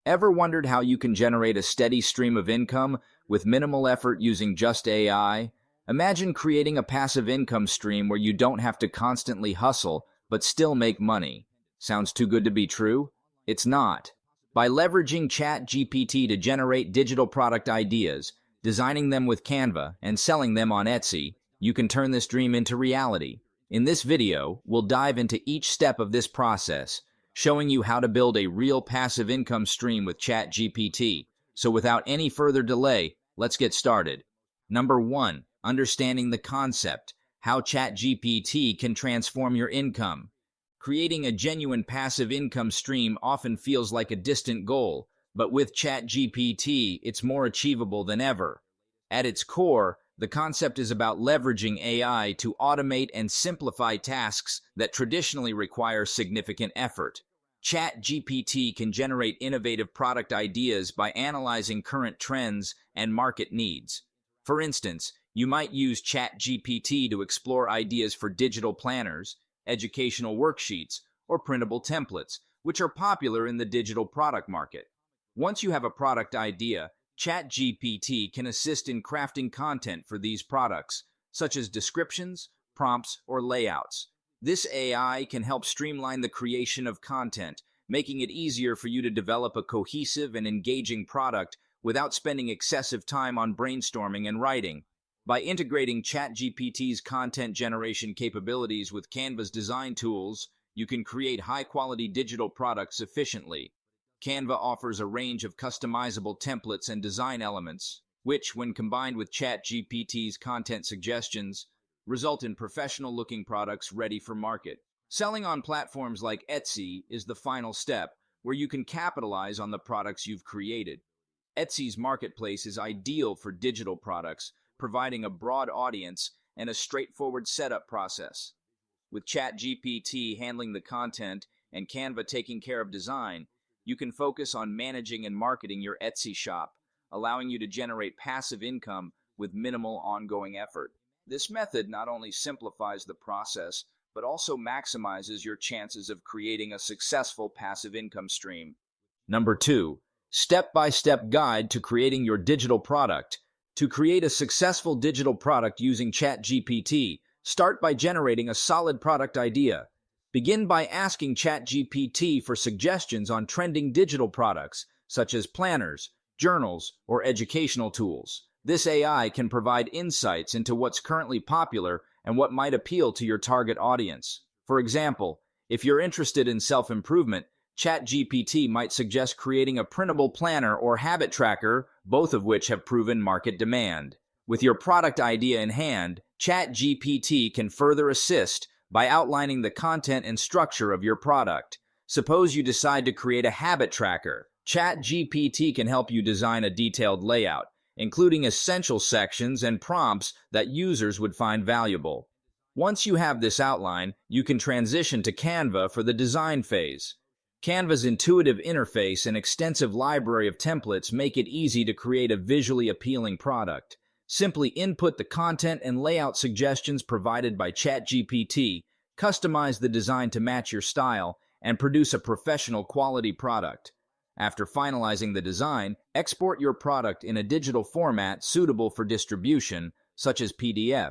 Ever wondered how you can generate a steady stream of income with minimal effort using just AI? Imagine creating a passive income stream where you don't have to constantly hustle, but still make money. Sounds too good to be true? It's not. By leveraging Chat GPT to generate digital product ideas, designing them with Canva, and selling them on Etsy, you can turn this dream into reality. In this video, we'll dive into each step of this process, showing you how to build a real passive income stream with Chat GPT. So without any further delay, let's get started. Number 1, understanding the concept, how Chat GPT can transform your income. Creating a genuine passive income stream often feels like a distant goal, but with Chat GPT, it's more achievable than ever. At its core, the concept is about leveraging AI to automate and simplify tasks that traditionally require significant effort. Chat GPT can generate innovative product ideas by analyzing current trends and market needs. For instance, you might use Chat GPT to explore ideas for digital planners, educational worksheets, or printable templates, which are popular in the digital product market. Once you have a product idea, Chat GPT can assist in crafting content for these products, such as descriptions, prompts, or layouts. This AI can help streamline the creation of content, making it easier for you to develop a cohesive and engaging product without spending excessive time on brainstorming and writing. By integrating ChatGPT's content generation capabilities with Canva's design tools, you can create high-quality digital products efficiently. Canva offers a range of customizable templates and design elements, which, when combined with ChatGPT's content suggestions, result in professional-looking products ready for market. Selling on platforms like Etsy is the final step, where you can capitalize on the products you've created. Etsy's marketplace is ideal for digital products, providing a broad audience and a straightforward setup process. With ChatGPT handling the content and Canva taking care of design, you can focus on managing and marketing your Etsy shop, allowing you to generate passive income with minimal ongoing effort. This method not only simplifies the process, but also maximizes your chances of creating a successful passive income stream. Number 2, step-by-step guide to creating your digital product. To create a successful digital product using ChatGPT, start by generating a solid product idea. Begin by asking ChatGPT for suggestions on trending digital products, such as planners, journals, or educational tools. This AI can provide insights into what's currently popular and what might appeal to your target audience. For example, if you're interested in self-improvement, ChatGPT might suggest creating a printable planner or habit tracker, both of which have proven market demand. With your product idea in hand, ChatGPT can further assist by outlining the content and structure of your product. Suppose you decide to create a habit tracker. ChatGPT can help you design a detailed layout, including essential sections and prompts that users would find valuable. Once you have this outline, you can transition to Canva for the design phase. Canva's intuitive interface and extensive library of templates make it easy to create a visually appealing product. Simply input the content and layout suggestions provided by ChatGPT, customize the design to match your style, and produce a professional quality product. After finalizing the design, export your product in a digital format suitable for distribution, such as PDF.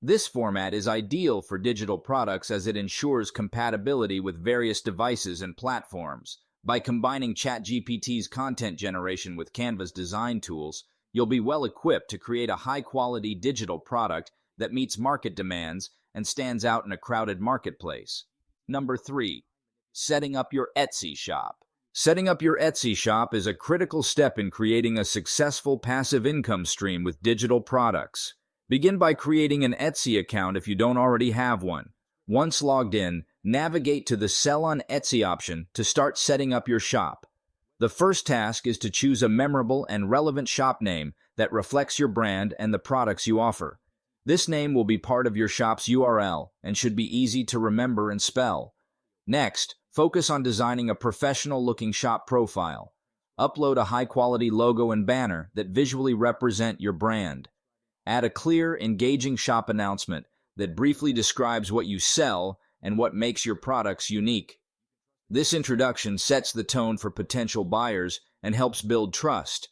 This format is ideal for digital products as it ensures compatibility with various devices and platforms. By combining ChatGPT's content generation with Canva's design tools, you'll be well equipped to create a high-quality digital product that meets market demands and stands out in a crowded marketplace. Number 3, setting up your Etsy shop. Setting up your Etsy shop is a critical step in creating a successful passive income stream with digital products. Begin by creating an Etsy account if you don't already have one. Once logged in, navigate to the Sell on Etsy option to start setting up your shop. The first task is to choose a memorable and relevant shop name that reflects your brand and the products you offer. This name will be part of your shop's URL and should be easy to remember and spell. Next, focus on designing a professional-looking shop profile. Upload a high-quality logo and banner that visually represent your brand. Add a clear, engaging shop announcement that briefly describes what you sell and what makes your products unique. This introduction sets the tone for potential buyers and helps build trust.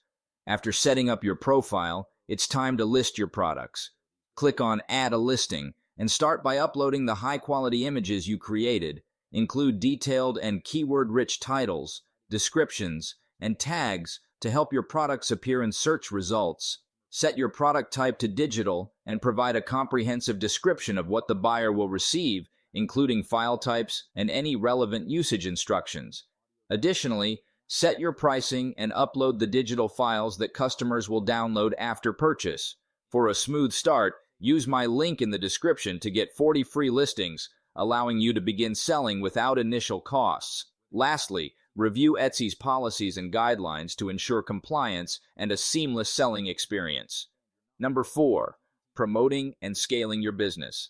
After setting up your profile, it's time to list your products. Click on Add a Listing and start by uploading the high-quality images you created. Include detailed and keyword-rich titles, descriptions, and tags to help your products appear in search results. Set your product type to digital and provide a comprehensive description of what the buyer will receive, including file types and any relevant usage instructions. Additionally, set your pricing and upload the digital files that customers will download after purchase. For a smooth start, use my link in the description to get 40 free listings, allowing you to begin selling without initial costs. Lastly, review Etsy's policies and guidelines to ensure compliance and a seamless selling experience. Number 4, promoting and scaling your business.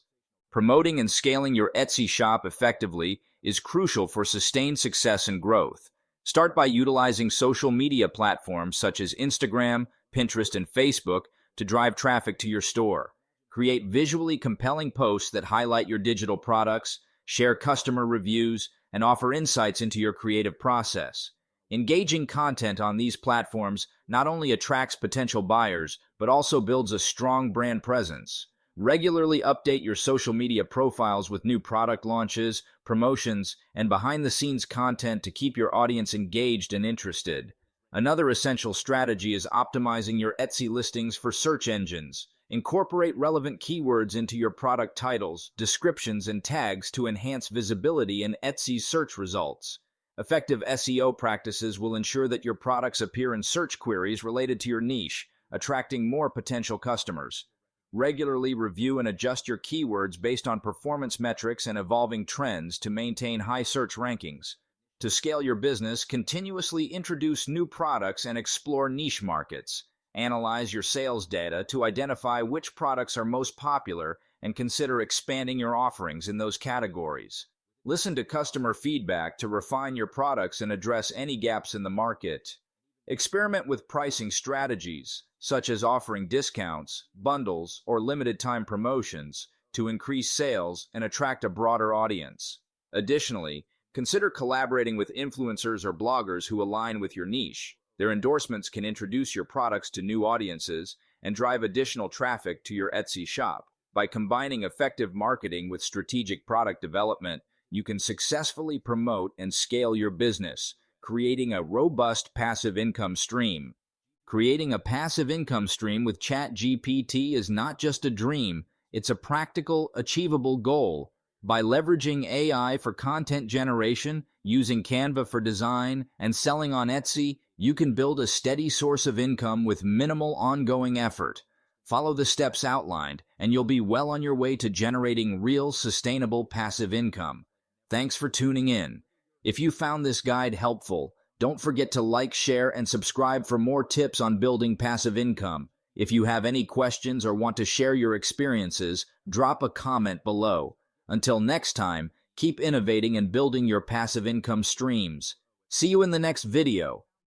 Promoting and scaling your Etsy shop effectively is crucial for sustained success and growth. Start by utilizing social media platforms such as Instagram, Pinterest, and Facebook to drive traffic to your store. Create visually compelling posts that highlight your digital products, share customer reviews, and offer insights into your creative process. Engaging content on these platforms not only attracts potential buyers, but also builds a strong brand presence. Regularly update your social media profiles with new product launches, promotions, and behind-the-scenes content to keep your audience engaged and interested. Another essential strategy is optimizing your Etsy listings for search engines. Incorporate relevant keywords into your product titles, descriptions, and tags to enhance visibility in Etsy's search results. Effective SEO practices will ensure that your products appear in search queries related to your niche, attracting more potential customers. Regularly review and adjust your keywords based on performance metrics and evolving trends to maintain high search rankings. To scale your business, continuously introduce new products and explore niche markets. Analyze your sales data to identify which products are most popular and consider expanding your offerings in those categories. Listen to customer feedback to refine your products and address any gaps in the market. Experiment with pricing strategies, such as offering discounts, bundles, or limited-time promotions to increase sales and attract a broader audience. Additionally, consider collaborating with influencers or bloggers who align with your niche. Their endorsements can introduce your products to new audiences and drive additional traffic to your Etsy shop. By combining effective marketing with strategic product development, you can successfully promote and scale your business, creating a robust passive income stream. Creating a passive income stream with Chat GPT is not just a dream, it's a practical, achievable goal. By leveraging AI for content generation, using Canva for design, and selling on Etsy, you can build a steady source of income with minimal ongoing effort. Follow the steps outlined, and you'll be well on your way to generating real, sustainable passive income. Thanks for tuning in. If you found this guide helpful, don't forget to like, share, and subscribe for more tips on building passive income. If you have any questions or want to share your experiences, drop a comment below. Until next time, keep innovating and building your passive income streams. See you in the next video.